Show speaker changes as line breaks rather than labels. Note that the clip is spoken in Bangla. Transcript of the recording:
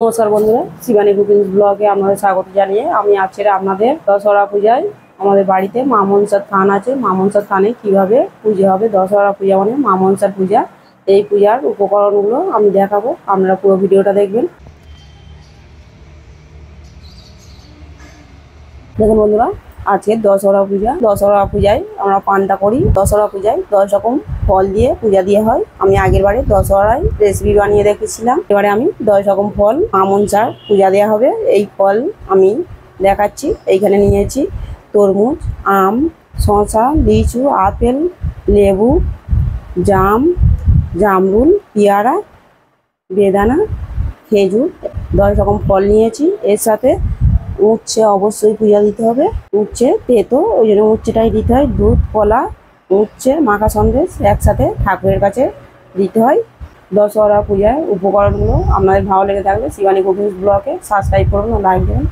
নমস্কার বন্ধুরা, শিবানী কুকিং ব্লগে আপনাদের স্বাগত জানিয়ে আমি আজকে আপনাদের দশহরা পূজায় আমাদের বাড়িতে মা মনসার থান আছে। মা মনসার থানে কিভাবে পুজো হবে, দশহরা পূজা মানে মা মনসার পূজা, এই পূজার উপকরণগুলো আমি দেখাবো। আপনারা পুরো ভিডিওটা দেখবেন। দেখুন বন্ধুরা, আজকে দশহরা পূজা। দশহরা পূজায় আমরা পান্তা করি। দশহরা পূজায় 10 রকম ফল দিয়ে পূজা দিয়ে হয়। আমি আগের বারে দশহরায় রেসিপি বানিয়ে রেখেছিলাম। এবারে আমি 10 রকম ফল মা মনসার পূজা দেওয়া হবে। এই ফল আমি দেখাচ্ছি। এইখানে নিয়েছি তরমুজ, আম, শসা, লিচু, আপেল, লেবু, জাম, জামরুল, পেয়ারা, বেদানা, খেজুর, 10 রকম ফল নিয়েছি। এর সাথে উচ্ছে অবশ্যই পূজা দিতে হবে। উচ্ছে তেতো, ওই জন্য উচ্ছেটাই দিতে হয়। দুধ, কলা, উচ্ছে, মাখা সন্দেশ একসাথে ঠাকুরের কাছে দিতে হয়। দশহরা পূজার উপকরণগুলো আপনাদের ভালো লেগে থাকলে শিবানী কুকিং ব্লগে সাবস্ক্রাইব করুন ও লাইক দেবেন।